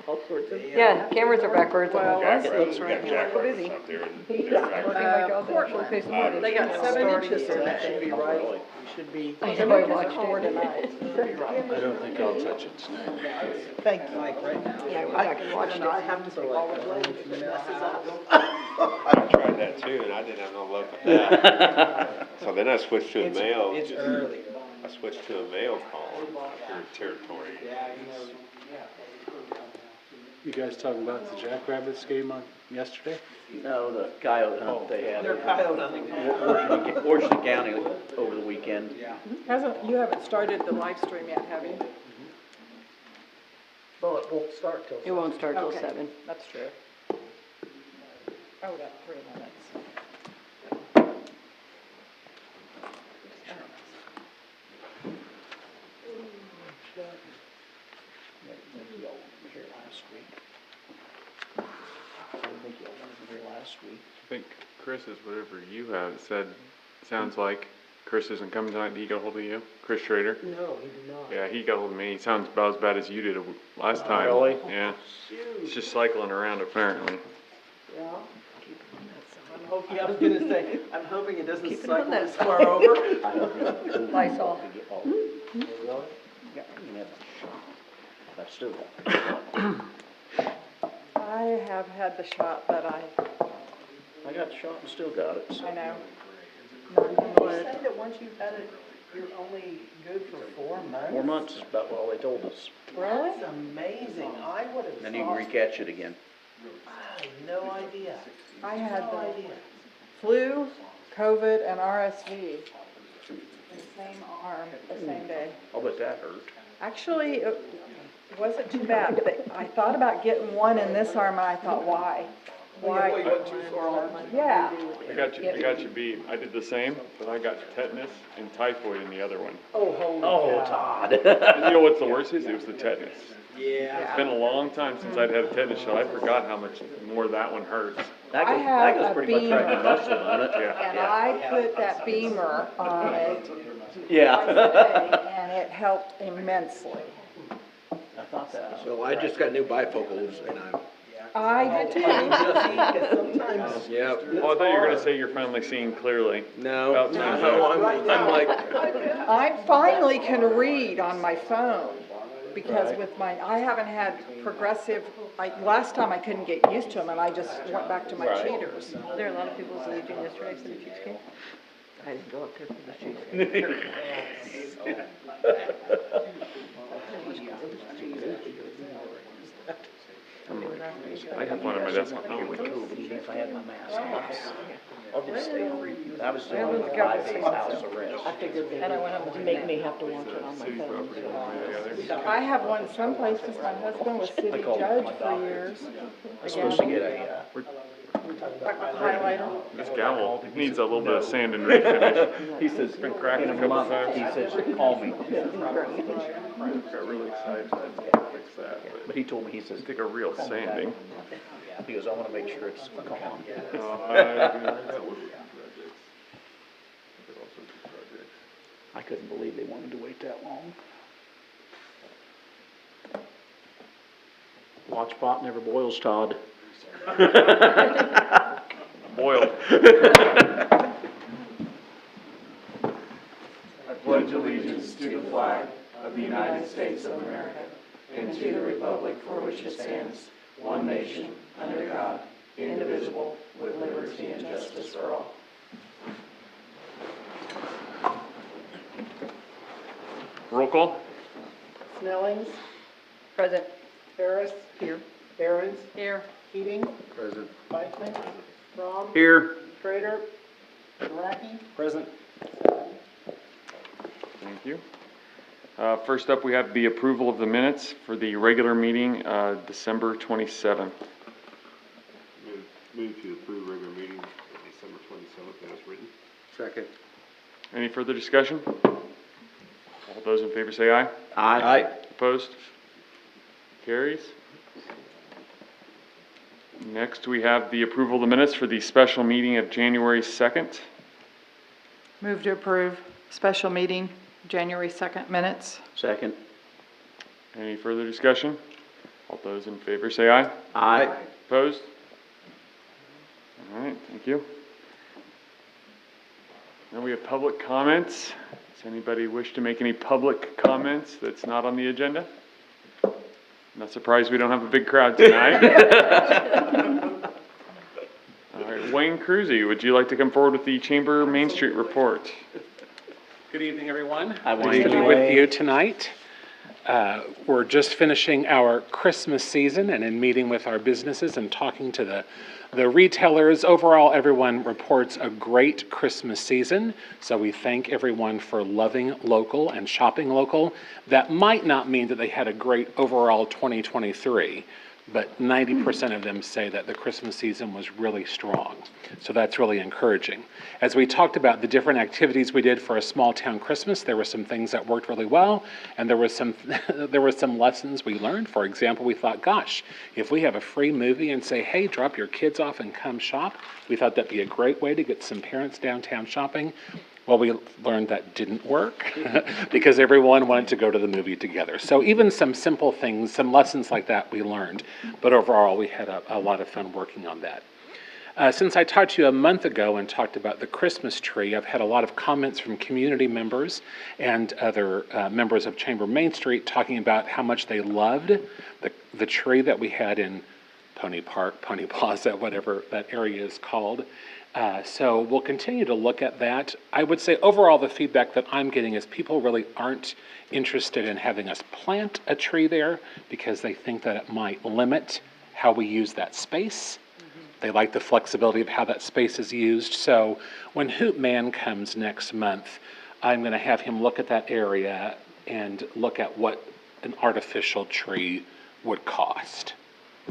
all sorts of. Yeah, cameras are backwards. Well, Jack let's Rabbits, see. we got Jack Rabbits out there and they're backwards. Portland, they got 7 inches today. Should be right. Should be. I know, I watched Four it. tonight. I don't think I'll touch it tonight. Thank you. Like right now. Yeah, I went back and watched I it. have to take all the blame if it messes up. I tried that too, and I didn't have no luck with that. So then I switched to a mail. It's early. I switched to a mail call for territory. You guys talking about the Jackrabbits game on yesterday? No, the coyote hunt they had. They're coyote hunting. Washington County over the weekend. You haven't started the live stream yet, have you? Well, it won't start till. It won't start till Okay, 7. That's true. Oh, we got 3 minutes. Y'all were here last week. I think y'all were here last week. I think Chris is whatever you have said. Sounds like Chris isn't coming tonight. Did he get hold of you? Chris Schrader? No, he did not. Yeah, he got hold of me. He sounds about as bad as you did last time. Really? Yeah. It's just cycling around apparently. Yeah. I was gonna say, I'm hoping it doesn't Keep it on cycle that this far over. Lysol. Yeah, you never shot. But still got I have had the shot, but I got shot and still got it. So. I know. Knock on You wood. say that once you've had it, you're only good for 4 months? 4 months is about all they told us. Really? That's amazing. I would have Then you can thought, recatch it again. I had no idea. I had No the idea. flu, COVID, and RSV in the same arm the same day. I'll bet that hurt. Actually, it wasn't too bad. I thought about getting one in this arm, and I thought, why? Why? Yeah. I got you beat. I did the same, but I got tetanus and typhoid in the other one. Oh, holy Oh, cow. Todd. And you know what's the worst is? It was the tetanus. Yeah. It's been a long time since I'd had a tetanus shot. I forgot how much more that one hurts. That I goes, have that goes a pretty much right in the beamer. muscle, doesn't it? Yeah. And I put that beamer on it twice a Yeah. day, and it helped immensely. I thought that. So I just got new bifocals and I did too. Sometimes. yeah, Oh, I thought you were gonna say you're finally seeing clearly. no, About time. I'm like, I finally can read on my phone, because with I haven't had progressive, last time I couldn't get used to them, and I just went back to my cheaters. Are there a lot of people sleeping yesterday for the cheesecake? I didn't go up there for the cheesecake. I have one on my desk. Oh, With COVID, even if I had my mask on, I'll just stay free. I was still Yeah, on let's the go. 5 days house arrest. I figured they would make me have to watch it on my phone. I have one someplace, because my husband was city judge for years. I'm supposed to get a, Highlighter. This gavel needs a little bit of sand and refinish. he says, Been cracked in a a couple month, times. he says, call me. Got really excited. I had to fix that, But but he told me, he says, it took a real sanding. he goes, I wanna make sure it's gone. I couldn't believe they wanted to wait that long. Watch pot never boils, Todd. Boiled. I pledge allegiance to the flag of the United States of America and to the republic for which it stands, one nation, under God, indivisible, with liberty and justice for all. Roll call? Snellings, Present. Harris, Here. Aaron's, Here. Keating, present. Weitzman, Rob, Here. Schrader, Radke. Present. Thank you. First up, we have the approval of the minutes for the regular meeting, December 27th. Move to approve regular meeting December 27th as written. Second. Any further discussion? All those in favor say aye. Aye. Opposed? Carries. Next, we have the approval of the minutes for the special meeting of January 2nd. Move to approve special meeting, January 2nd minutes. Second. Any further discussion? All those in favor say aye. Aye. Opposed? All right, thank you. Now we have public comments. Does anybody wish to make any public comments that's not on the agenda? Not surprised we don't have a big crowd tonight. All right, Wayne Cruzy, would you like to come forward with the Chamber Main Street report? Good evening, everyone. Hi, Nice Wayne. to be with you tonight. We're just finishing our Christmas season and in meeting with our businesses and talking to the retailers. Overall, everyone reports a great Christmas season, so we thank everyone for loving local and shopping local. That might not mean that they had a great overall 2023, but 90% of them say that the Christmas season was really strong. So that's really encouraging. As we talked about the different activities we did for a small town Christmas, there were some things that worked really well, and there were some lessons we learned. For example, we thought, gosh, if we have a free movie and say, hey, drop your kids off and come shop, we thought that'd be a great way to get some parents downtown shopping. Well, we learned that didn't work because everyone wanted to go to the movie together. So even some simple things, some lessons like that we learned, but overall we had a lot of fun working on that. Since I talked to you a month ago and talked about the Christmas tree, I've had a lot of comments from community members and other members of Chamber Main Street talking about how much they loved the tree that we had in Pony Park, Pony Plaza, whatever that area is called. So we'll continue to look at that. I would say overall the feedback that I'm getting is people really aren't interested in having us plant a tree there because they think that it might limit how we use that space. They like the flexibility of how that space is used. So when Hoop Man comes next month, I'm going to have him look at that area and look at what an artificial tree would cost.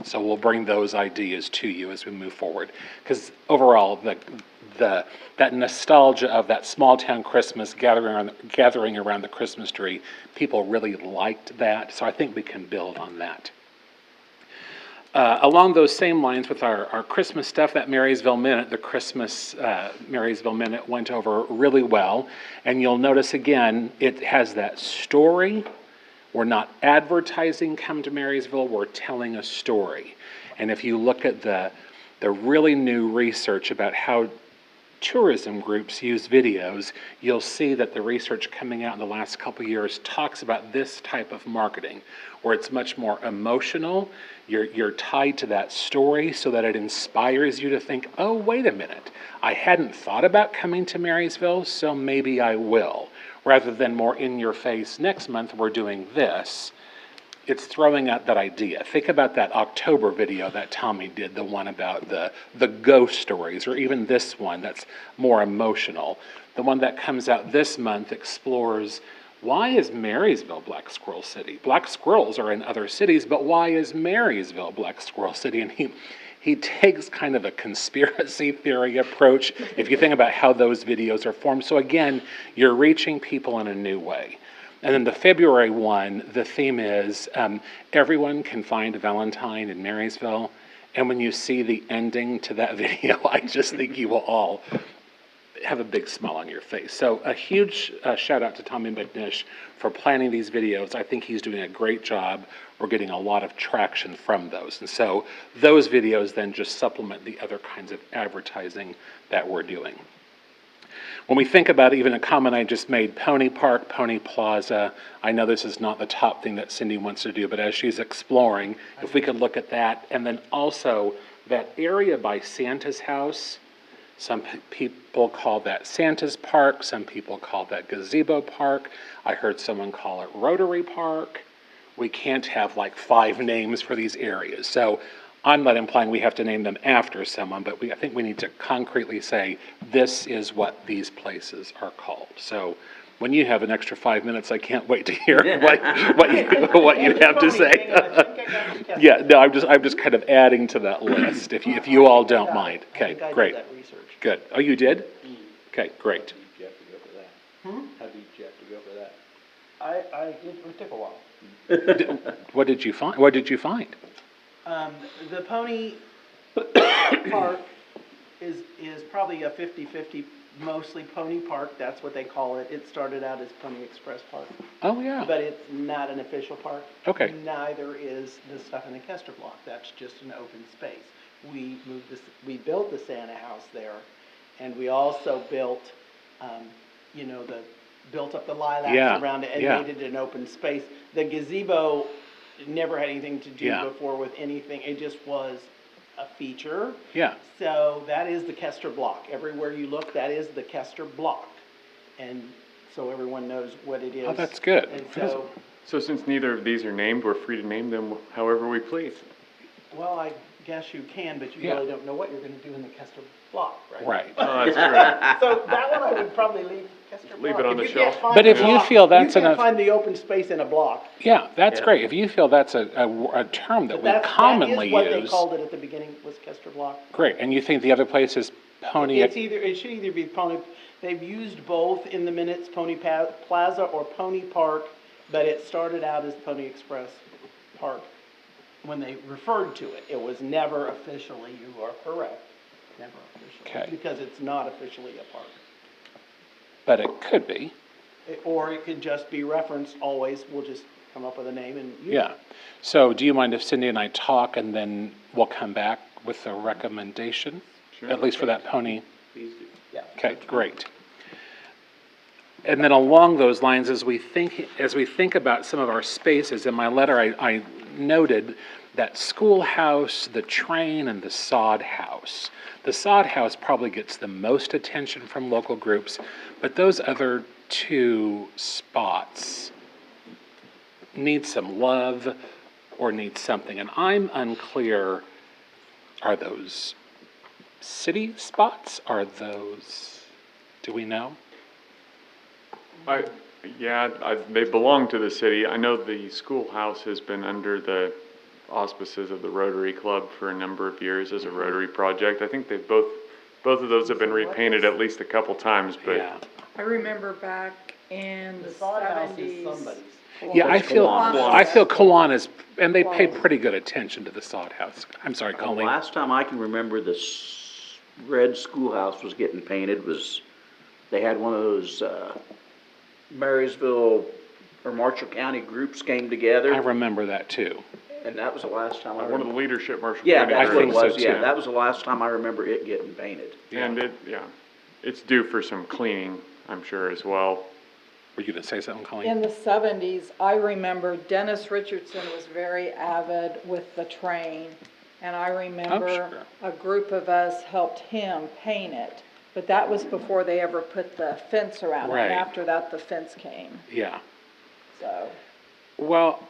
So we'll bring those ideas to you as we move forward. Because overall, that nostalgia of that small town Christmas gathering around the Christmas tree, people really liked that. So I think we can build on that. Along those same lines with our Christmas stuff, that Marysville Minute, the Christmas Marysville Minute went over really well. And you'll notice again, it has that story. We're not advertising come to Marysville, we're telling a story. And if you look at the really new research about how tourism groups use videos, you'll see that the research coming out in the last couple of years talks about this type of marketing, where it's much more emotional. You're tied to that story so that it inspires you to think, oh, wait a minute, I hadn't thought about coming to Marysville, so maybe I will. Rather than more in your face, next month we're doing this, it's throwing out that idea. Think about that October video that Tommy did, the one about the ghost stories, or even this one that's more emotional. The one that comes out this month explores, why is Marysville Black Squirrel City? Black squirrels are in other cities, but why is Marysville Black Squirrel City? And he takes kind of a conspiracy theory approach if you think about how those videos are formed. So again, you're reaching people in a new way. And then the February one, the theme is everyone can find a Valentine in Marysville. And when you see the ending to that video, I just think you will all have a big smile on your face. So a huge shout out to Tommy McNish for planning these videos. I think he's doing a great job. We're getting a lot of traction from those. And so those videos then just supplement the other kinds of advertising that we're doing. When we think about even a comment I just made, Pony Park, Pony Plaza, I know this is not the top thing that Cindy wants to do, but as she's exploring, if we could look at that, and then also that area by Santa's house. Some people call that Santa's Park. Some people call that Gazebo Park. I heard someone call it Rotary Park. We can't have like 5 names for these areas. So I'm not implying we have to name them after someone, but I think we need to concretely say this is what these places are called. So when you have an extra 5 minutes, I can't wait to hear what you have to say. Yeah, no, I'm just kind of adding to that list, if you all don't mind. Okay, great. Good. Oh, you did? Okay, great. How deep do you have to go for that? How deep do you have to go for that? It took a while. What did you find? The Pony Park is probably a 50-50 mostly Pony Park, that's what they call it. It started out as Pony Express Park, Oh, yeah. but it's not an official park. Okay. Neither is the stuff in the Kester Block, that's just an open space. We built the Santa House there, and we also built, built up the Yeah, lilacs around it and yeah. made it an open space. The gazebo never had anything to do Yeah. before with anything, it just was a feature. Yeah. So that is the Kester Block. Everywhere you look, that is the Kester Block. And so everyone knows what it is. Oh, that's good. And so, So since neither of these are named, we're free to name them however we please. well, I guess you can, but you Yeah. really don't know what you're gonna do in the Kester Block, right? Right. Oh, that's true. So that one I would probably leave Kester Block. Leave it on the If you can't shelf. find But the if you block- feel that's You enough- can't find the open space in a block. Yeah, that's great. If you feel that's a term that But we that commonly is what they use, called it at the beginning, was Kester Block. great. And you think the other place is Pony? It should either be Pony, they've used both in the minutes, Pony Plaza or Pony Park, but it started out as Pony Express Park when they referred to it. It was never officially, you are correct, never officially. Okay. Because it's not officially a park. But it could be. Or it could just be referenced always, we'll just come up with a name and use it. Yeah. So do you mind if Cindy and I talk and then we'll come back with a recommendation? Sure. At least for that Pony? Yeah. Okay, great. And then along those lines, as we think about some of our spaces, in my letter, I noted that schoolhouse, the train, and the sod house. The sod house probably gets the most attention from local groups, but those other two spots need some love or need something. And I'm unclear, are those city spots? Are those, do we know? They belong to the city. I know the schoolhouse has been under the auspices of the Rotary Club for a number of years as a Rotary project. I think both of those have been repainted at least a couple times, but Yeah. I remember back in the The sod house is seventies. somebody's. Yeah, I feel Kiwanis. Kiwanis, and they pay pretty good attention to the sod house. I'm sorry, The Colleen. last time I can remember this red schoolhouse was getting painted was, they had one of those, Marysville or Marshall County groups came I together, remember that too. and that was the last time I one of the remember. leadership Marshall Yeah, County that's what it think so, was, yeah, too. that was the last time I remember it getting painted. And it's due for some cleaning, I'm sure, as well. Were you gonna say something, Colleen? In the seventies, I remember Dennis Richardson was very avid with the train. And I remember sure. a group of us helped him paint it. But that was before they ever put the fence around it. Right. And after that, the fence came, Yeah. so. Well,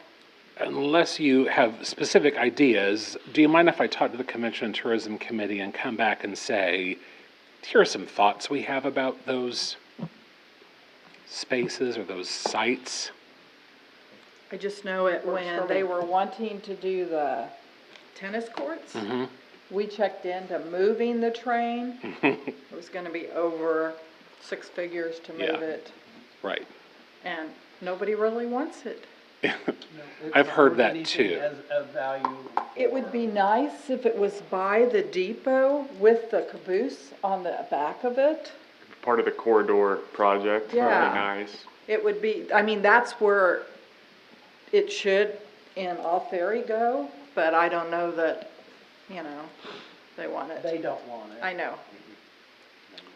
unless you have specific ideas, do you mind if I talk to the Convention and Tourism Committee and come back and say, here are some thoughts we have about those spaces or those sites? I just know it when they were wanting to do the tennis courts. Mm-hmm. We checked into moving the train. It was gonna be over 6 figures to Yeah. move it, Right. and nobody really wants it. I've heard that too. As of value. It would be nice if it was by the depot with the caboose on the back of it. Part of the corridor project, really Yeah. nice. It would be, I mean, that's where it should, in all theory, go, but I don't know that, they want it. They don't want it. I know.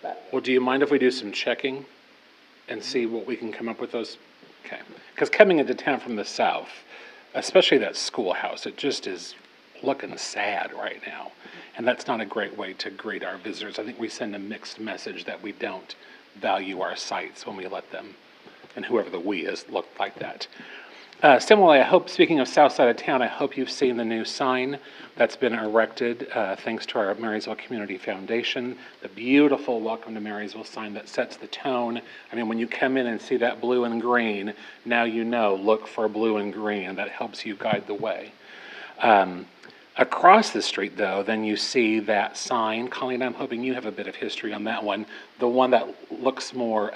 But Well, do you mind if we do some checking and see what we can come up with those? Okay. Because coming into town from the south, especially that schoolhouse, it just is looking sad right now. And that's not a great way to greet our visitors. I think we send a mixed message that we don't value our sites when we let them, and whoever the we is, look like that. Similarly, I hope, speaking of south side of town, I hope you've seen the new sign that's been erected thanks to our Marysville Community Foundation. The beautiful Welcome to Marysville sign that sets the tone. I mean, when you come in and see that blue and green, now you know, look for blue and green, and that helps you guide the way. Across the street, though, then you see that sign. Colleen, I'm hoping you have a bit of history on that one. The one that looks more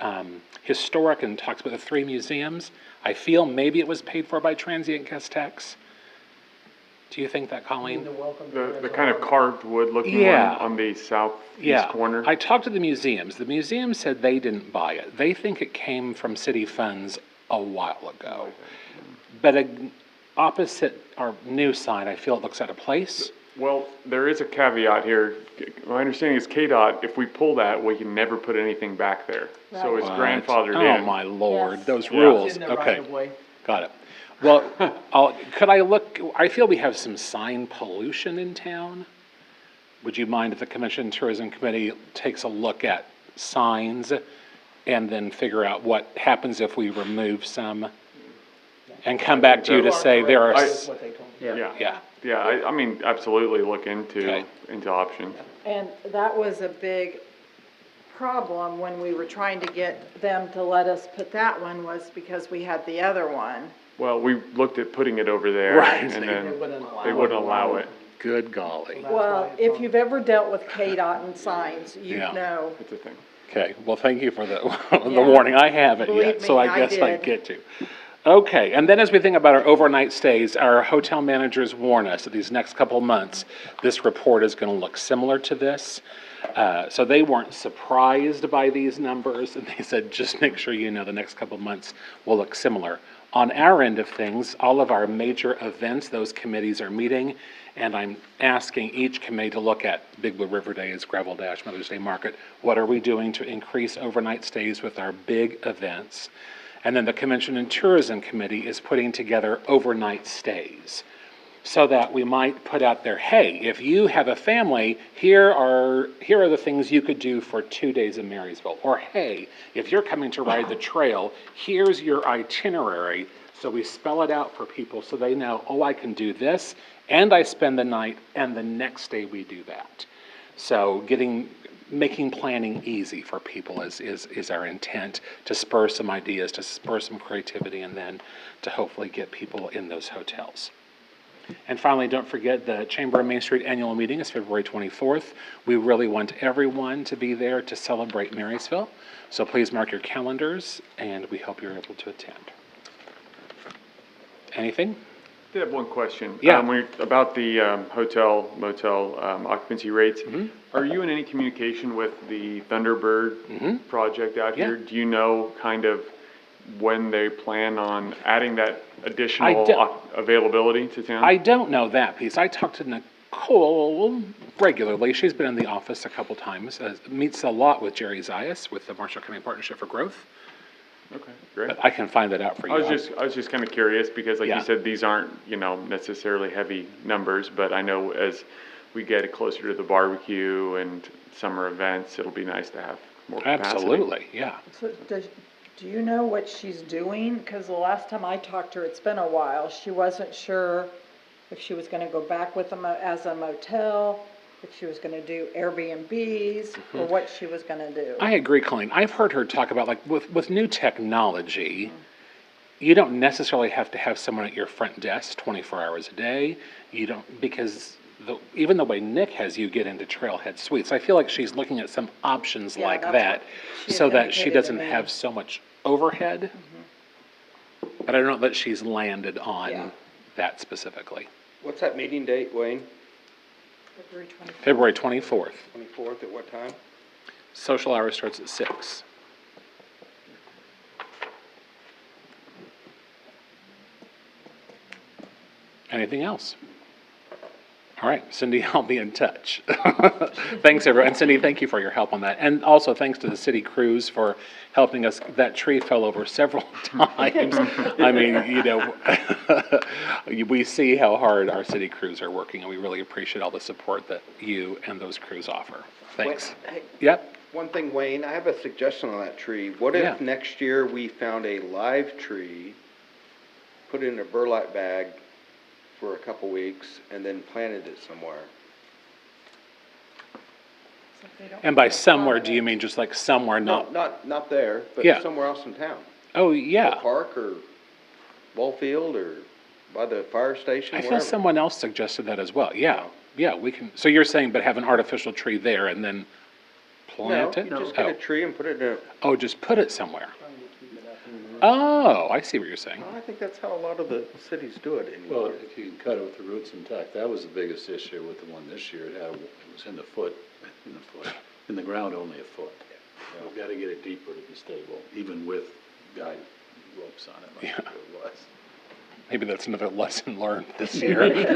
historic and talks about the 3 museums. I feel maybe it was paid for by transient guest tax. Do you think that, Colleen? The kind of carved wood looking Yeah. one on the southeast Yeah, corner? I talked to the museums. The museum said they didn't buy it. They think it came from city funds a while ago. But opposite our new sign, I feel it looks out of place. Well, there is a caveat here. My understanding is KDOT, if we pull that, we can never put anything back there. So it's What? grandfathered Oh, in. my lord, Yes. those Yeah. rules. It's in the Okay, right of way. got it. Well, could I look, I feel we have some sign pollution in town. Would you mind if the Commission and Tourism Committee takes a look at signs and then figure out what happens if we remove some? And come back to you to say there are, What they told me. Yeah. yeah, I mean, absolutely look Okay. into options. And that was a big problem when we were trying to get them to let us put that one, was because we had the other one. Well, we looked at putting it over there. Right. And They then wouldn't allow they it. wouldn't allow it. good golly. That's Well, why it's if on. you've ever dealt with KDOT and signs, you Yeah. know. It's a thing. Okay, well, thank you for the, the Yeah. warning. I haven't Believe yet, so me, I I guess I did. get to. Okay, and then as we think about our overnight stays, our hotel managers warn us that these next couple months, this report is gonna look similar to this. So they weren't surprised by these numbers, and they said, just make sure you know the next couple months will look similar. On our end of things, all of our major events, those committees are meeting, and I'm asking each committee to look at Big Blue River Days, Gravel Dash, Mother's Day Market. What are we doing to increase overnight stays with our big events? And then the Convention and Tourism Committee is putting together overnight stays, so that we might put out there, hey, if you have a family, here are the things you could do for 2 days in Marysville. Or hey, if you're coming to ride the trail, here's your itinerary. So we spell it out for people so they know, oh, I can do this, and I spend the night, and the next day we do that. So making planning easy for people is our intent, to spur some ideas, to spur some creativity, and then to hopefully get people in those hotels. And finally, don't forget the Chamber of Main Street annual meeting is February 24th. We really want everyone to be there to celebrate Marysville. So please mark your calendars, and we hope you're able to attend. Anything? I did have one question. Yeah. About the hotel, motel occupancy rates. Mm-hmm. Are you in any communication with the Thunderbird project out Yeah. here? Do you know kind of when they plan on adding that I additional don't- availability to town? I don't know that piece. I talk to Nicole regularly. She's been in the office a couple times, meets a lot with Jerry Zayas with the Marshall County Partnership for Growth. Okay, great. But I can find that out for you. I was just kind of curious because like Yeah. you said, these aren't, necessarily heavy numbers, but I know as we get closer to the barbecue and summer events, it'll be nice to have more capacity. Absolutely, yeah. So do you know what she's doing? Because the last time I talked to her, it's been a while, she wasn't sure if she was gonna go back with them as a motel, if she was gonna do Airbnbs, or what she was gonna do. I agree, Colleen. I've heard her talk about, like, with new technology, you don't necessarily have to have someone at your front desk 24 hours a day. You don't, because even the way Nick has you get into Trailhead Suites, I feel like she's looking at some options Yeah, like that's that, what she so had that she indicated to doesn't me. have so much overhead. But I don't know that she's landed on Yeah. that specifically. What's that meeting date, Wayne? February 24th. February 24th. 24th, at what time? Social hour starts at 6. Anything else? All right, Cindy, I'll be in touch. Thanks, everyone. And Cindy, thank you for your help on that. And also thanks to the city crews for helping us. That tree fell over several times. I mean, we see how hard our city crews are working, and we really appreciate all the support that you and those crews offer. Thanks. Hey, Yep. one thing, Wayne, I have a suggestion on that tree. What Yeah. if next year we found a live tree, put it in a burlap bag for a couple weeks, and then planted it somewhere? So if they don't And by have somewhere, fun do you with mean just like somewhere No, not? not there, but Yeah. somewhere else in town. Oh, A yeah. park or ball field or by the fire station, I feel wherever. someone else suggested that as well. Yeah, yeah, we can, so you're saying, but have an artificial tree there and then No, plant it? you just get a tree and put it in a, Oh, just put it somewhere. Oh, I see what you're saying. I think that's how a lot of the cities do it Well, anymore. if you can cut it with the roots intact, that was the biggest issue with the one this year. It was in the ground only a foot. So we've got to get it deeper to be stable, even with guide ropes on it like it was. Maybe that's another lesson learned this year. That's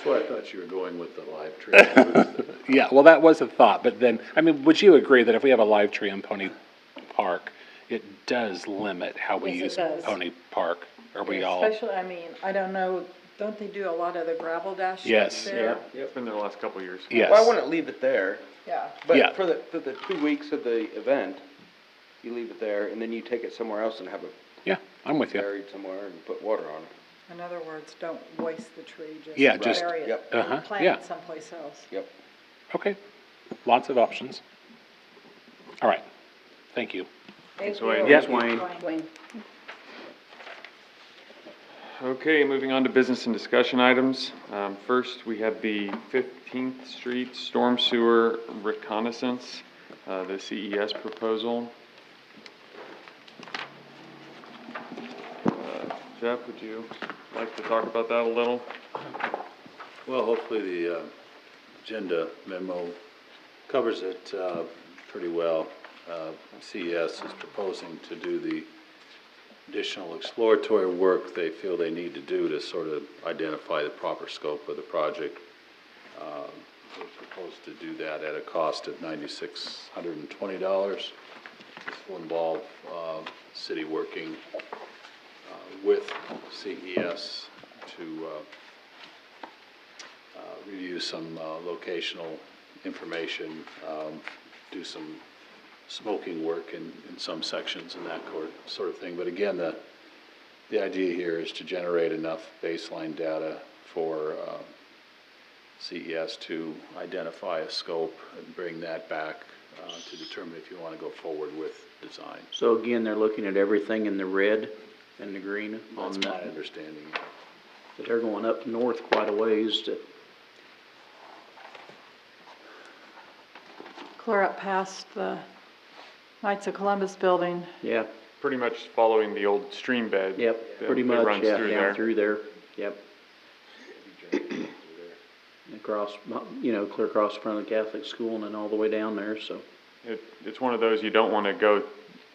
where I thought you were going with the live tree. Yeah, well, that was a thought, but then, I mean, would you agree that if we have a live tree in Pony Park, it does limit how we Yes, it use does. Pony Park? Are we all? Especially, I mean, I don't know, don't they do a lot of the gravel dash Yes. there? It's been there the last couple of years. Yes. Well, I wouldn't leave it there, Yeah. Yeah. but for the 2 weeks of the event, you leave it there, and then you take it somewhere else and have it Yeah, I'm with you. buried somewhere and put water on it. In other words, don't waste the tree, Yeah, just just- bury it. Yep. Uh-huh, and Plant yeah. it someplace else. Yep. Okay, lots of options. All right, thank you. Thank Wayne. you. Yes, Wayne. Wayne. Okay, moving on to business and discussion items. First, we have the 15th Street Storm Sewer Reconnaissance, the CES proposal. Jeff, would you like to talk about that a little? Well, hopefully the agenda memo covers it pretty well. CES is proposing to do the additional exploratory work they feel they need to do to sort of identify the proper scope of the project. They propose to do that at a cost of $9,620. This will involve city working with CES to review some locational information, do some smoking work in some sections and that sort of thing. But again, the idea here is to generate enough baseline data for CES to identify a scope and bring that back to determine if you want to go forward with design. So again, they're looking at everything in the red and the green on That's my that. understanding. But they're going up north quite a ways to, Clear up past the Knights of Columbus building. yeah, Pretty much following the old stream bed. yep, that pretty much, runs yeah, through down there. through there, yep. Across, clear across the front of the Catholic school and then all the way down there, so. It's one of those you don't want to go,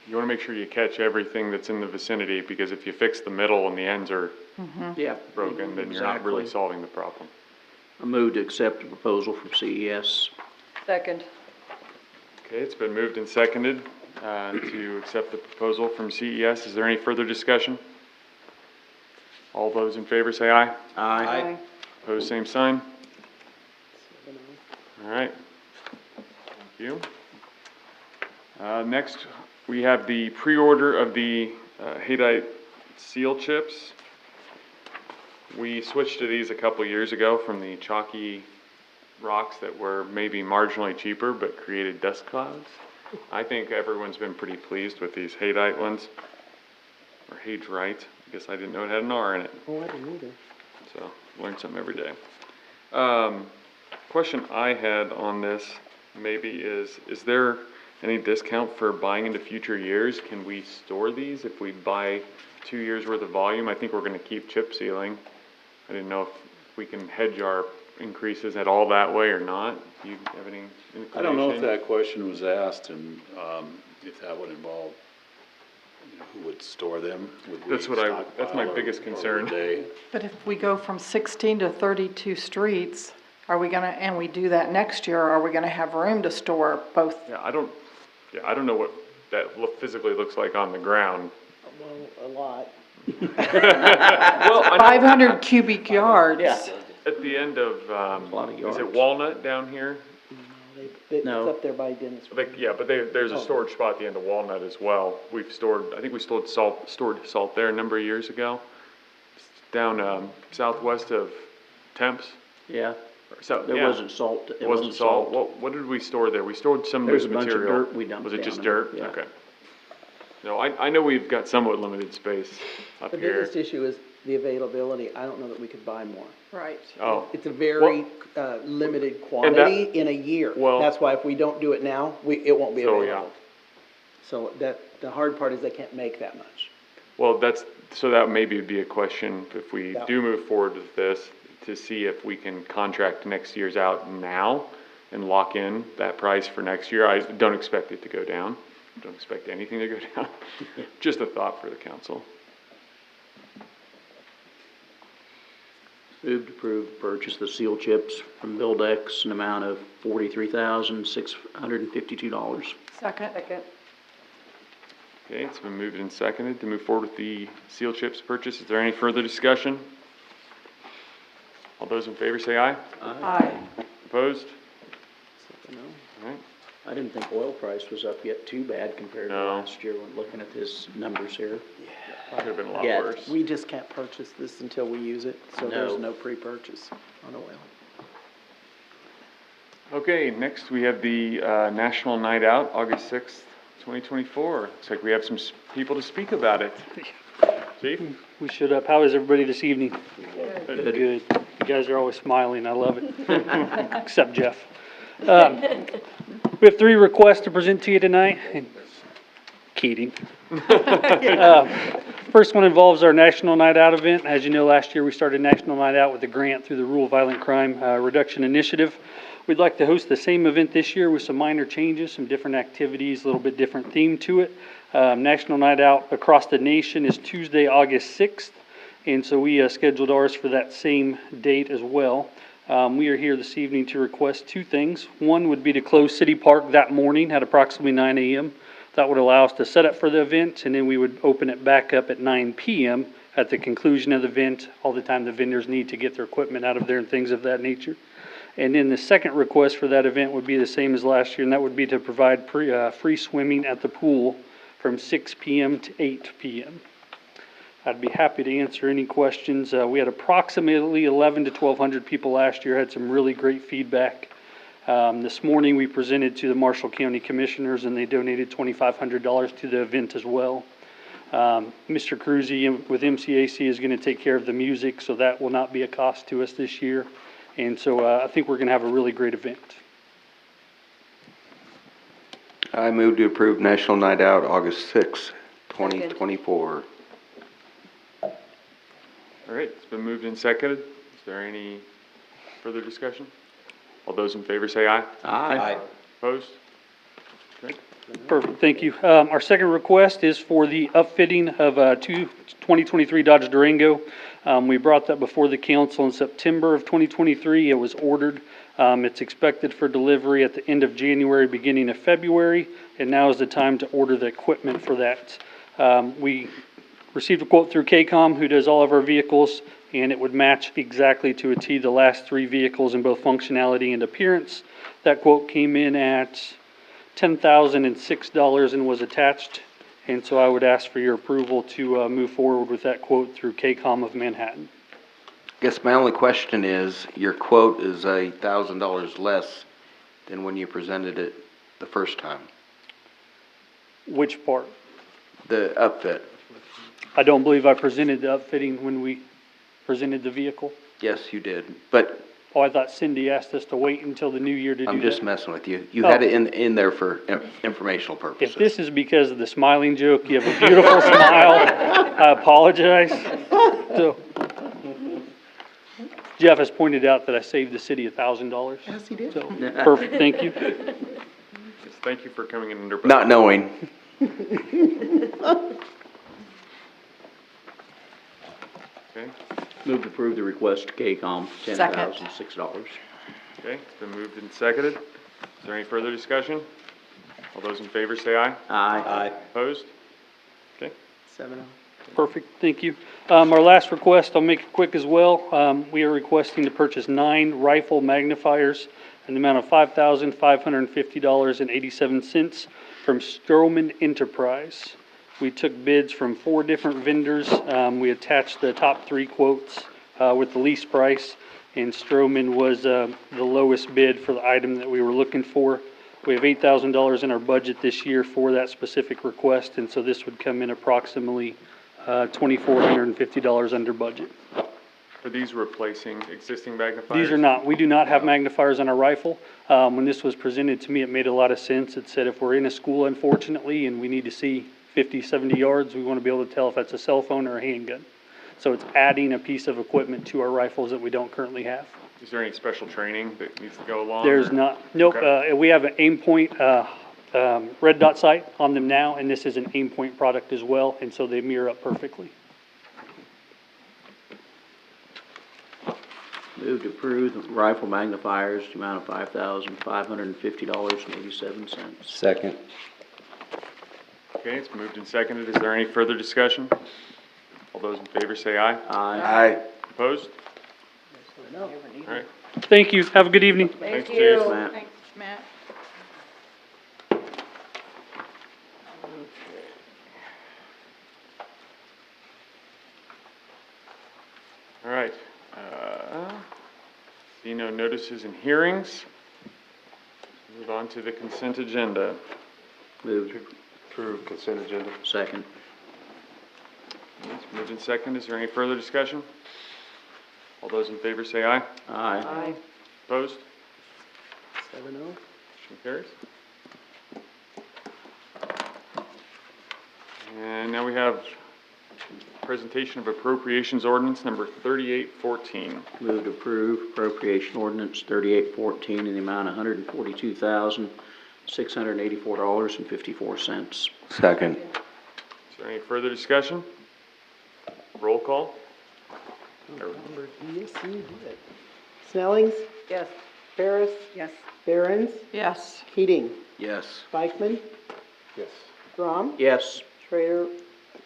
you want to make sure you catch everything that's in the vicinity, because if you fix the middle and the ends are Yeah. broken, then you're not really Exactly. solving the problem. I move to accept the proposal from CES. Second. Okay, it's been moved and seconded to accept the proposal from CES. Is there any further discussion? All those in favor say aye. Aye. Opposed, same sign. All right. Thank you. Next, we have the pre-order of the Haydite seal chips. We switched to these a couple years ago from the chalky rocks that were maybe marginally cheaper but created dust clouds. I think everyone's been pretty pleased with these Haydite ones, or Hadrite. I guess I didn't know it had an R in it. Oh, I didn't either. So, learn something every day. Question I had on this maybe is there any discount for buying into future years? Can we store these if we buy 2 years worth of volume? I think we're gonna keep chip sealing. I didn't know if we can hedge our increases at all that way or not. Do you have any inclination? I don't know if that question was asked and if that would involve, who would store them? Would we That's my stockpile, biggest or concern. would they? But if we go from 16 to 32 streets, are we gonna, and we do that next year, are we gonna have room to store both? Yeah, I don't know what that physically looks like on the ground. Well, a lot. Well, I know 500 cubic yards. Yeah. at the end of, lot of is yards. it Walnut down here? It's No. up there by Dennis. Yeah, but there's a storage spot at the end of Walnut as well. I think we stored salt there a number of years ago. It's down, southwest of Temps. Yeah, So, there yeah. wasn't salt. It wasn't salt. What did we store there? We stored some There's loose a bunch of material. dirt we dumped Was it down just in dirt? there, yeah. Okay. No, I know we've got somewhat limited space up The here. biggest issue is the availability. I don't know that we could buy more. Right. Oh, It's a very limited quantity in a year. Well- That's why if we don't do it now, it won't be So, available. So that, The hard part is they can't make that much. Well, so that maybe would be a question if we Yeah. do move forward with this, to see if we can contract next year's out now and lock in that price for next year. I don't expect it to go down. Don't expect anything to go down. Just a thought for the council. Move to approve purchase the seal chips from Buildex, an amount of $43,652. Second. Second. Okay, it's been moved and seconded to move forward with the seal chips purchase. Is there any further discussion? All those in favor say aye. Aye. Opposed? No, All right. I didn't think oil price was up yet too bad compared to No. last year when looking at this numbers here. Could have been a lot Yeah. worse. We just can't purchase this until we use it, so there's No. no pre-purchase on oil. Okay, next we have the National Night Out, August 6th, 2024. Looks like we have some people to speak about it. Chief? We showed up. How is everybody this evening? Good. Good. You guys are always smiling. I love it. Except Jeff. We have 3 requests to present to you tonight. Keating. First one involves our National Night Out event. As you know, last year we started National Night Out with a grant through the Rural Violent Crime Reduction Initiative. We'd like to host the same event this year with some minor changes, some different activities, a little bit different theme to it. National Night Out across the nation is Tuesday, August 6th, and so we scheduled ours for that same date as well. We are here this evening to request 2 things. One would be to close City Park that morning at approximately 9 a.m. That would allow us to set up for the event, and then we would open it back up at 9 p.m. at the conclusion of the event, all the time the vendors need to get their equipment out of there and things of that nature. And then the second request for that event would be the same as last year, and that would be to provide free swimming at the pool from 6 p.m. to 8 p.m. I'd be happy to answer any questions. We had approximately 1,100 to 1,200 people last year, had some really great feedback. This morning we presented to the Marshall County Commissioners, and they donated $2,500 to the event as well. Mr. Cruzy with MCAC is going to take care of the music, so that will not be a cost to us this year. And so I think we're going to have a really great event. I move to approve National Night Out, August 6th, 2024. All right, it's been moved and seconded. Is there any further discussion? All those in favor say aye. Aye. Opposed? Okay. Perfect, thank you. Our second request is for the upfitting of 2023 Dodge Durango. We brought that before the council in September of 2023. It was ordered. It's expected for delivery at the end of January, beginning of February, and now is the time to order the equipment for that. We received a quote through KCOM, who does all of our vehicles, and it would match exactly to a T the last 3 vehicles in both functionality and appearance. That quote came in at $10,006 and was attached, and so I would ask for your approval to move forward with that quote through KCOM of Manhattan. Guess my only question is, your quote is $1,000 less than when you presented it the first time. Which part? The upfit. I don't believe I presented the upfitting when we presented the vehicle. Yes, you did, but Oh, I thought Cindy asked us to wait until the new year to do that. I'm just messing with you. You had it in there for informational purposes. If this is because of the smiling joke, you have a beautiful smile. I apologize. So, Jeff has pointed out that I saved the city $1,000. Yes, he did. So, perfect, thank you. Yes, thank you for coming in under budget. Not knowing. Okay, Move to approve the request to KCOM, $10,006. okay, it's been moved and seconded. Is there any further discussion? All those in favor say aye. Aye. Opposed? Okay, 7-0. Perfect, thank you. Our last request, I'll make it quick as well. We are requesting to purchase 9 rifle magnifiers in the amount of $5,550.87 from Stroman Enterprise. We took bids from 4 different vendors. We attached the top 3 quotes with the lease price, and Stroman was the lowest bid for the item that we were looking for. We have $8,000 in our budget this year for that specific request, and so this would come in approximately $2,450 under budget. are these replacing existing magnifiers? These are not. We do not have magnifiers on our rifle. When this was presented to me, it made a lot of sense. It said if we're in a school, unfortunately, and we need to see 50, 70 yards, we want to be able to tell if that's a cell phone or a handgun. So it's adding a piece of equipment to our rifles that we don't currently have. Is there any special training that needs to go along? There's or- not, nope, Okay. we have an aim point, red dot sight on them now, and this is an aim point product as well, and so they mirror up perfectly. Move to approve the rifle magnifiers, the amount of $5,550.87. Second. Okay, it's moved and seconded. Is there any further discussion? All those in favor say aye. Aye. Opposed? All right. Thank you, have a good evening. Thanks, Thank Chief. you. Matt. Thanks, Matt. All right. See no notices and hearings. Move on to the consent agenda. Move to Approve consent agenda. second. It's moved and seconded. Is there any further discussion? All those in favor say aye. Aye. Opposed? 7-0. Motion carries. And now we have presentation of appropriations ordinance number 3814. Move to approve appropriation ordinance 3814 in the amount of $142,684.54. Second. Is there any further discussion? Roll call. Yes, you did. Snellings, Yes. Harris, Yes. Barons, Yes. Keating, Yes. Beichman, Yes. Grom, Yes. Schrader,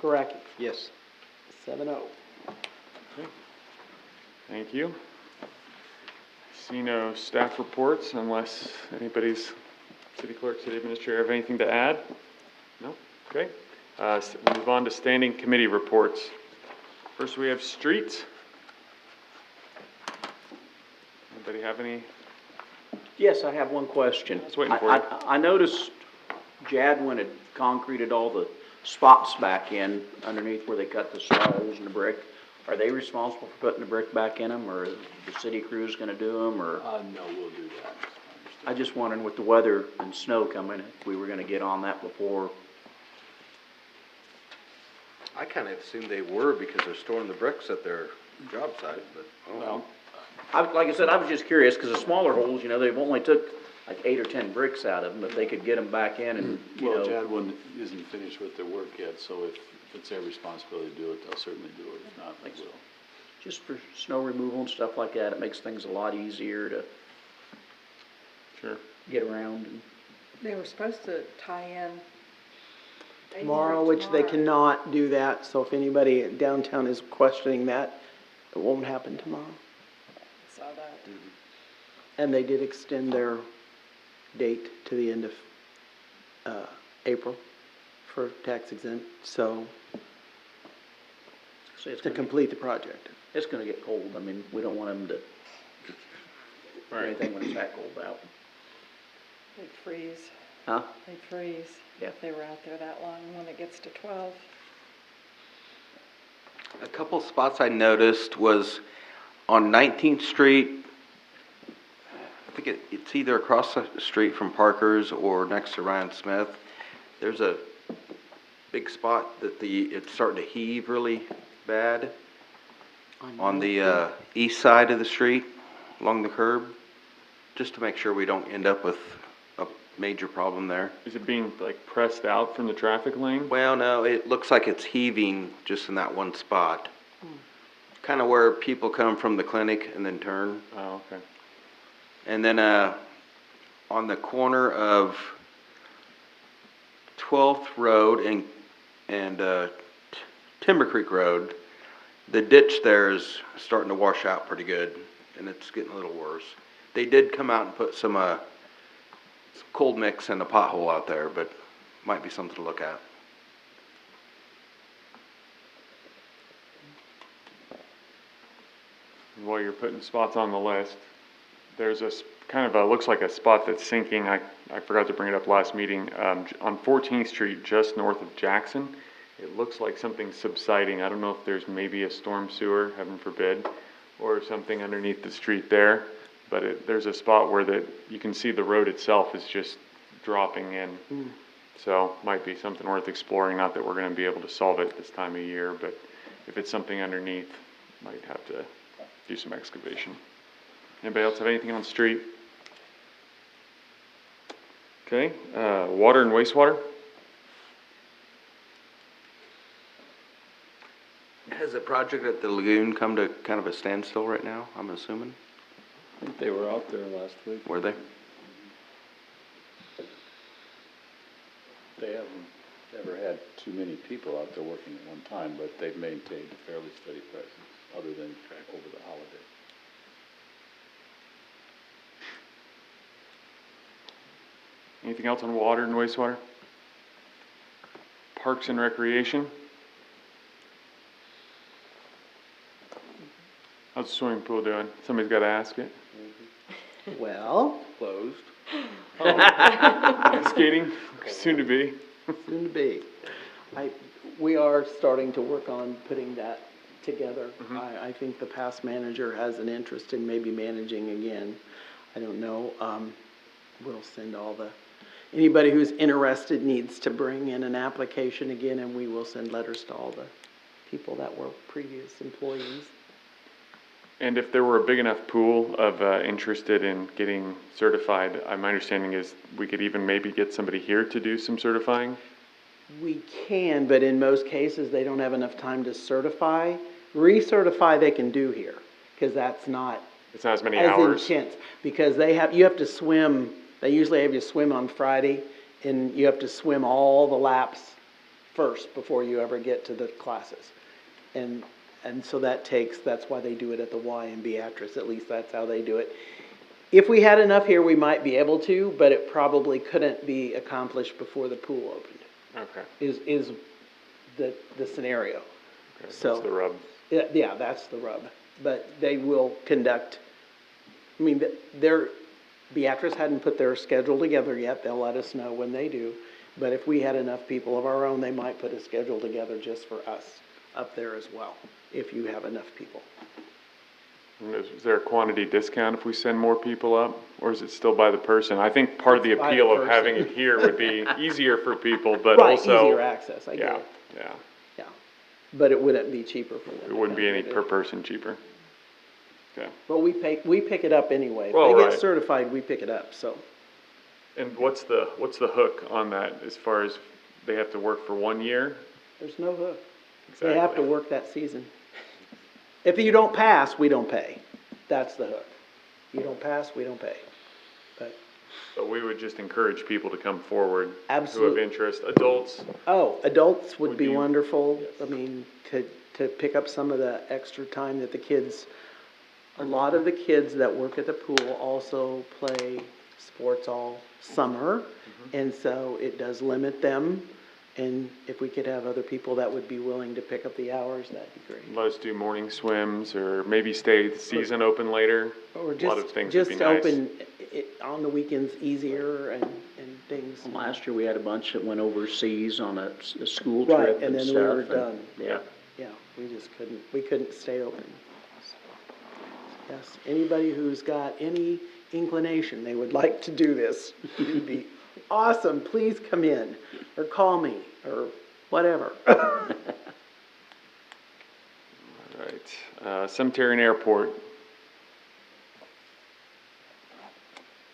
Gurecki. Yes. 7-0. Thank you. See no staff reports unless anybody's, city clerk, city administrator, have anything to add? No? Okay. We'll move on to standing committee reports. First, we have streets. Anybody have any? Yes, I have one question. I was waiting for you. I noticed Jadwin had concreted all the spots back in underneath where they cut the small holes in the brick. Are they responsible for putting the brick back in them, or is the city crew's gonna do them, or? No, we'll do that. I just wondering with the weather and snow coming, if we were gonna get on that before. I kind of assumed they were because they're storing the bricks at their job site, but I don't know. Like I said, I was just curious, cause the smaller holes, they've only took like 8 or 10 bricks out of them, if they could get them back in and, Well, Jadwin isn't finished with their work yet, so if it's their responsibility to do it, they'll certainly do it. If not, they will. just for snow removal and stuff like that, it makes things a lot easier to Sure. get around and. They were supposed to tie in Tomorrow, which they tomorrow. cannot do that, so if anybody downtown is questioning that, it won't happen tomorrow. Saw that. And they did extend their date to the end of, April for tax exempt, so, So it's to gonna, complete the project. it's gonna get cold, I mean, we don't want them to do anything when it's that cold out. They'd freeze. Huh? They'd freeze Yeah. if they were out there that long when it gets to 12. A couple spots I noticed was on 19th Street. I think it's either across the street from Parker's or next to Ryan Smith. There's a big spot that it's starting to heave really bad on the east side of the street along the curb, just to make sure we don't end up with a major problem there. Is it being like pressed out from the traffic lane? Well, no, it looks like it's heaving just in that one spot. Kind of where people come from the clinic and then turn. Oh, okay. And then on the corner of 12th Road and Timber Creek Road, the ditch there is starting to wash out pretty good, and it's getting a little worse. They did come out and put some cold mix in a pothole out there, but might be something to look at. While you're putting spots on the list, there's looks like a spot that's sinking. I forgot to bring it up last meeting. On 14th Street, just north of Jackson, it looks like something's subsiding. I don't know if there's maybe a storm sewer, heaven forbid, or something underneath the street there. But there's a spot where you can see the road itself is just dropping in. So might be something worth exploring, not that we're gonna be able to solve it this time of year, but if it's something underneath, might have to do some excavation. Anybody else have anything on the street? Okay, water and wastewater? Has the project at the lagoon come to kind of a standstill right now, I'm assuming? I think they were out there last week. Were they? They haven't ever had too many people out there working at one time, but they've maintained a fairly steady presence, other than over the holiday. Anything else on water and wastewater? Parks and recreation? How's the swimming pool doing? Somebody's gotta ask it. Well, Closed. Skating, soon to be. soon to be. We are starting to work on putting that together. I think the past manager has an interest in maybe managing again. I don't know. We'll send anybody who's interested needs to bring in an application again, and we will send letters to all the people that were previous employees. And if there were a big enough pool of interested in getting certified, my understanding is we could even maybe get somebody here to do some certifying? We can, but in most cases, they don't have enough time to certify. Recertify they can do here, because that's not It's not as many as hours. intense. Because you have to swim, they usually have you swim on Friday, and you have to swim all the laps first before you ever get to the classes. And so that's why they do it at the Y in Beatrice, at least that's how they do it. If we had enough here, we might be able to, but it probably couldn't be accomplished before the pool opened, Okay, is the scenario. okay, So- that's the rub. Yeah, that's the rub. But they will conduct, Beatrice hadn't put their schedule together yet, they'll let us know when they do. But if we had enough people of our own, they might put a schedule together just for us up there as well, if you have enough people. And is there a quantity discount if we send more people up, or is it still by the person? I think part of the It's by the appeal of person. having it here would be easier for people, but Right, also. easier access, I get Yeah, it, yeah, yeah. But it wouldn't be cheaper for them. it wouldn't be any to per person cheaper. Okay, But we pick it up anyway. If Well, they get right. certified, we pick it up, so. and what's the hook on that, as far as they have to work for 1 year? There's no hook. Exactly. They have to work that season. If you don't pass, we don't pay. That's the hook. You don't pass, we don't pay. But, So we would just encourage people to come forward who have Absolutely. interest, adults. adults would Would be you- wonderful. Yes. To pick up some of the extra time that the kids, a lot of the kids that work at the pool also play sports all summer. And so it does limit them. And if we could have other people that would be willing to pick up the hours, that'd be great. Let us do morning swims, or maybe stay the season open later. Or A lot of things would be just nice. open it on the weekends easier and things. Last year, we had a bunch that went overseas on a school Right, trip and and then stuff. we were and- done. Yeah. Yeah, we couldn't stay open. Yes, anybody who's got any inclination they would like to do this, it'd be awesome, please come in, or call me, or whatever. All right, cemetery and airport.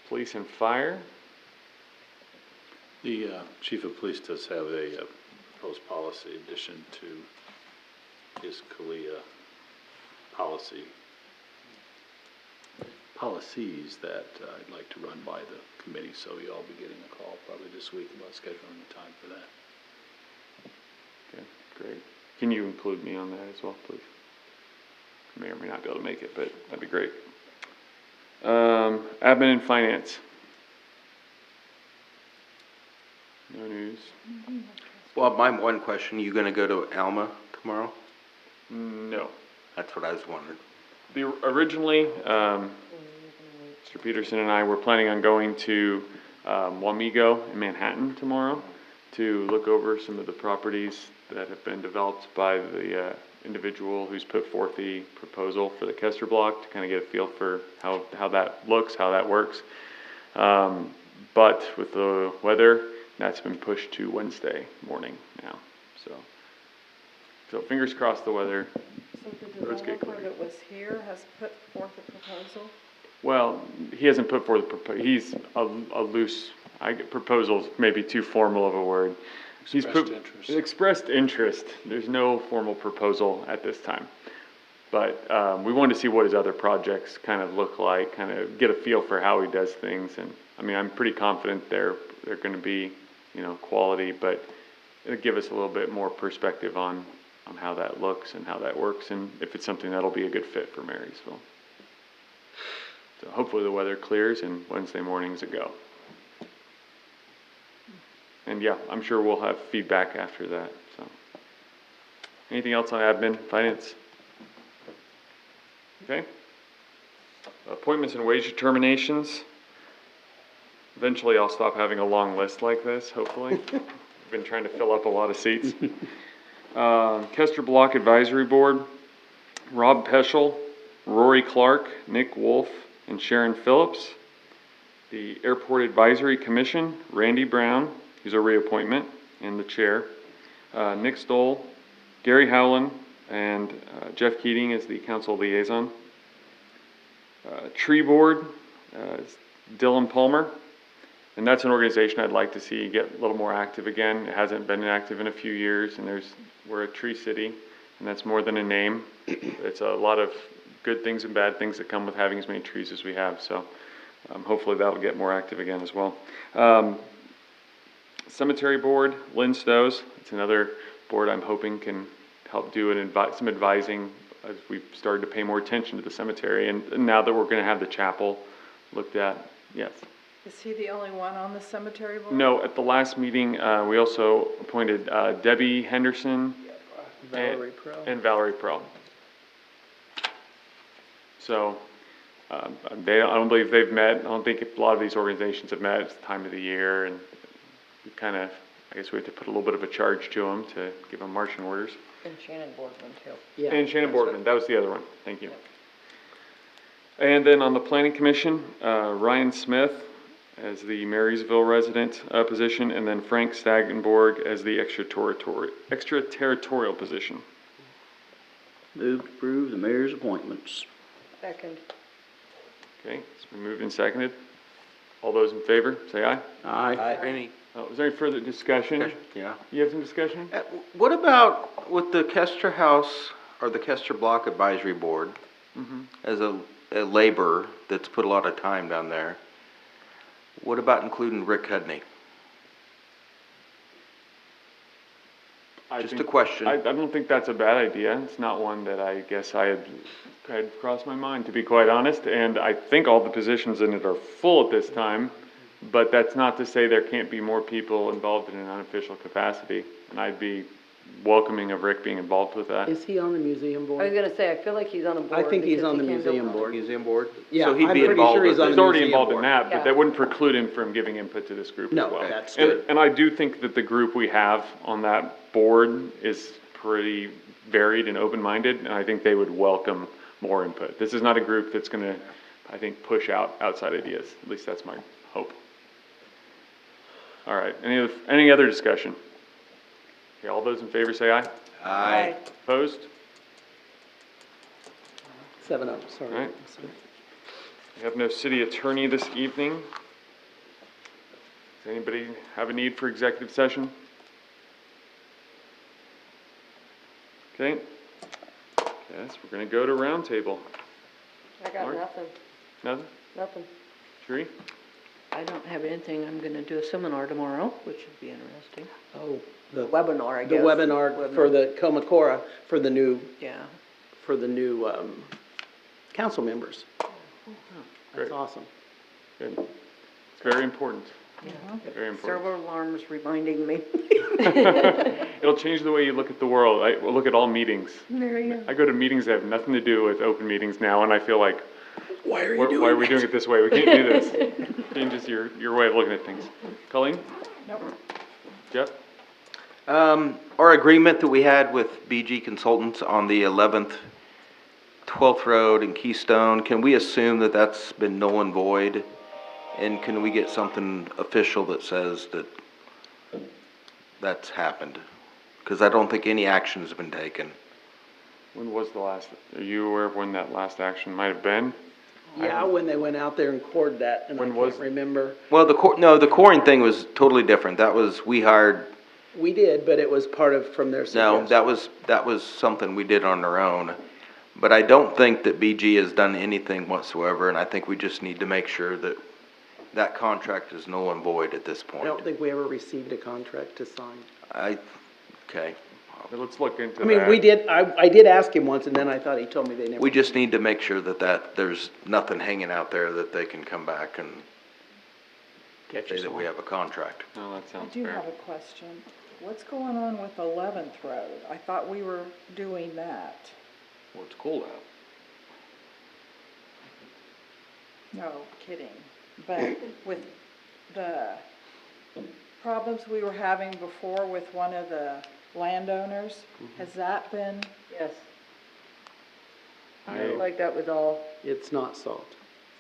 Police and fire. The chief of police does have a proposed policy addition to his CALIA policies that I'd like to run by the committee, so you'll all be getting a call probably this week about scheduling the time for that. Okay, great. Can you include me on that as well, please? I may or may not be able to make it, but that'd be great. Admin and finance. No news. Well, my one question, you gonna go to Alma tomorrow? No. That's what I was wondering. Originally, Mr. Peterson and I were planning on going to Wamego in Manhattan tomorrow to look over some of the properties that have been developed by the individual who's put forth the proposal for the Kester block, to kind of get a feel for how that looks, how that works. But with the weather That's been pushed to Wednesday morning now, so fingers crossed the weather. So the Roads get developer clear. that was here has put forth a proposal? Well, he hasn't put forth he's a loose, proposal's maybe too formal of a word. Expressed interest. There's no formal proposal at this time. But, we wanted to see what his other projects kind of look like, kind of get a feel for how he does things. And, I mean, I'm pretty confident they're gonna be, quality, but it'll give us a little bit more perspective on how that looks and how that works, and if it's something that'll be a good fit for Marysville. So hopefully the weather clears and Wednesday morning's a go. And yeah, I'm sure we'll have feedback after that, so. Anything else on admin, finance? Okay. Appointments and wage determinations. Eventually I'll stop having a long list like this, hopefully. I've been trying to fill up a lot of seats. Kester Block Advisory Board, Rob Peschel, Rory Clark, Nick Wolf, and Sharon Phillips. The Airport Advisory Commission, Randy Brown, who's a reappointment, and the chair. Nick Stoll, Gary Howland, and Jeff Keating is the council liaison. Tree Board, is Dylan Palmer. And that's an organization I'd like to see get a little more active again. It hasn't been active in a few years, and we're a tree city, and that's more than a name. It's a lot of good things and bad things that come with having as many trees as we have, so hopefully that'll get more active again as well. Cemetery Board, Lynn Stows, it's another board I'm hoping can help do some advising as we've started to pay more attention to the cemetery, and now that we're gonna have the chapel looked at, yes. Is he the only one on the cemetery board? No, at the last meeting, we also appointed Debbie Henderson Valerie Pro. and Valerie Pro. So, I don't believe they've met. I don't think a lot of these organizations have met. It's the time of the year, and we kind of, I guess we have to put a little bit of a charge to them to give them marching orders. And Shannon Boardman too. Yeah. And Shannon Boardman, that was the other one. Thank you. And then on the Planning Commission, Ryan Smith as the Marysville resident position, and then Frank Stagenborg as the extraterritorial position. Move to approve the mayor's appointments. Second. Okay, it's been moved and seconded. All those in favor, say aye. Aye. Any, Is there any further discussion? yeah. You have some discussion? What about with the Kester House or the Kester Block Advisory Board as a laborer that's put a lot of time down there? What about including Rick Hudney? Just a question. I don't think that's a bad idea. It's not one that I guess I had crossed my mind, to be quite honest. And I think all the positions in it are full at this time, but that's not to say there can't be more people involved in an unofficial capacity. And I'd be welcoming of Rick being involved with that. Is he on the museum I board? was gonna say, I feel like he's on a board. I think he's because on the he can't go museum wrong. board. Museum board? Yeah, So he'd I'm be pretty involved sure he's with on it. He's already museum involved in board. that, Yeah. but that wouldn't preclude him from giving input to this group as No, well. that's And, good. and I do think that the group we have on that board is pretty varied and open-minded, and I think they would welcome more input. This is not a group that's gonna, I think, push out outside ideas. At least that's my hope. All right, any other discussion? Okay, all those in favor say aye. Aye. Opposed? 7-0, sorry. All right. We have no city attorney this evening. Does anybody have a need for executive session? Okay. Yes, we're gonna go to roundtable. I got Lauren? nothing, Nothing? nothing. Sheree? I don't have anything. I'm gonna do a seminar tomorrow, which should be interesting. Oh, Webinar, I the guess. webinar for the Komokora, for the new, Yeah. council members. Great. That's awesome. Good. It's very important. Yeah. Very important. Several alarms reminding me. It'll change the way you look at the world. I look at all meetings. There you go. I go to meetings that have nothing to do with open meetings now, and I feel like, Why are why are we doing it this way? We can't do this. Changes your way of looking at things. Colleen? Nope. Jeff? Our agreement that we had with BG Consultants on the 11th, 12th Road and Keystone, can we assume that that's been null and void? And can we get something official that says that that's happened. Because I don't think any action has been taken. When was the last, are you aware of when that last action might have been? Yeah, when they went out there and cored that, and I When was- can't remember. Well, the coring thing was totally different. That was, we hired, We did, but it was part of, from their suggestion. no, that was something we did on our own. But I don't think that BG has done anything whatsoever, and I think we just need to make sure that that contract is null and void at this I point. don't think we ever received a contract to sign. Okay. But let's look into that. I mean, we did, I did ask him once, and then I thought he told me they never. We just need to make sure that there's nothing hanging out there that they can come back and Catch say us that we all. have a contract. No, that I sounds do fair. have a question. What's going on with 11th Road? I thought we were doing that. Well, it's cold out. No, kidding. But with the problems we were having before with one of the landowners, has that been, Yes, I- like that was all, It's not solved.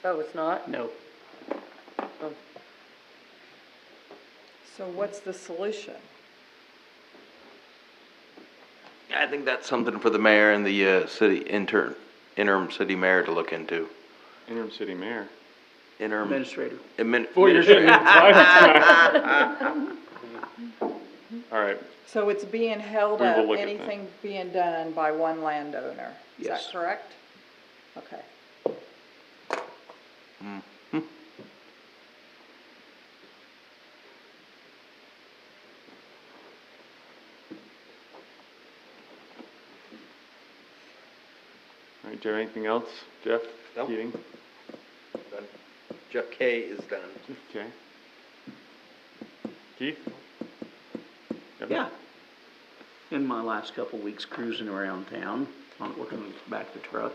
oh, it's not? No. so what's the solution? I think that's something for the mayor and the interim city mayor to look into. Interim city mayor. Interim. Administrator. Boy, you're shooting All right, So it's being held We will up, look at that. anything being done by one landowner? Is Yes. that correct? Okay. all right, do you have anything else, Jeff? Nope. Keating? Jeff K is done. Okay. Keith? Yep. Yeah. In my last couple weeks cruising around town, on looking back the truck,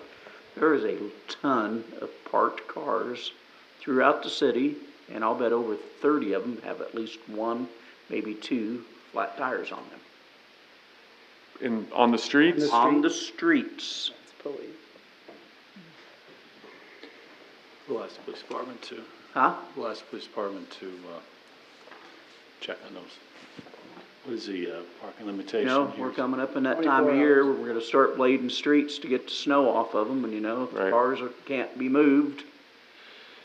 there is a ton of parked cars throughout the city, and I'll bet over 30 of them have at least one, maybe two flat tires on them. On the streets? On the streets. It's police. We'll ask the police department to, Huh? check on those. What is the, parking limitation You know, here? we're coming up in that time of year, where we're gonna start blading streets to get the snow off of them, and you know, if the Right. cars can't be moved,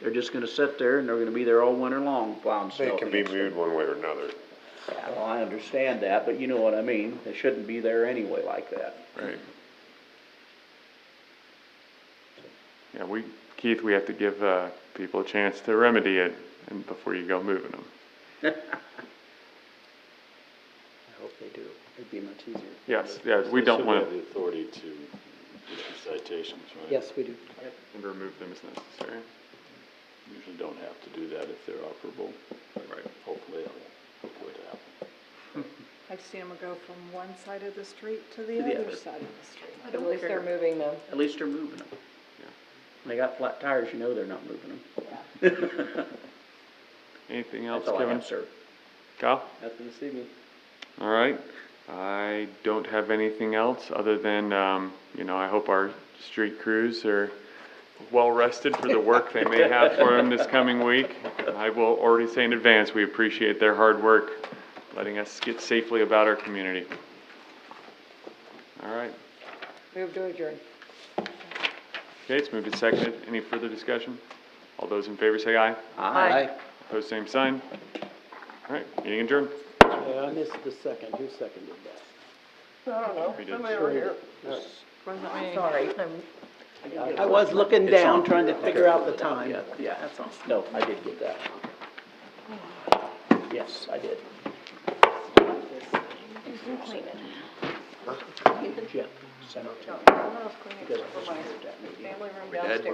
they're just gonna sit there, and they're gonna be there all winter long plowing snow. They can be moved one way or another. Yeah, well, I understand that, but you know what I mean, they shouldn't be there anyway like that. Right. Yeah, Keith, we have to give, people a chance to remedy it and before you go moving them. I hope they do. It'd be much easier. Yes, yeah, we don't Should want have to, the authority to issue citations, right? Yes, we do. and remove them as necessary. Usually don't have to do that if they're operable. Right. Hopefully it'll happen. I've seen them go from one side of the street to the To the other other. side of the street. But at least they're moving them. At least they're moving them. Yeah. When they got flat tires, you know they're not moving them. Anything else, That's all I Kevin? have, sir. Kyle? Nothing this evening. All right. I don't have anything else other than, I hope our street crews are well rested for the work they may have for them this coming week. I will already say in advance, we appreciate their hard work, letting us get safely about our community. All right. Move to adjourn. Okay, it's moved and seconded. Any further discussion? All those in favor say aye. Aye. Opposed, same sign. All right, meeting adjourned. I missed the second. Who seconded that? I don't know, We did. somebody over here. Wasn't me. Sorry. I was looking It's down, on. trying to figure out the time. Yeah, yeah. That's all. No, I did get that. Yes, I did. Jeff sent it to me. I'll clean it for my family room Dad, downstairs.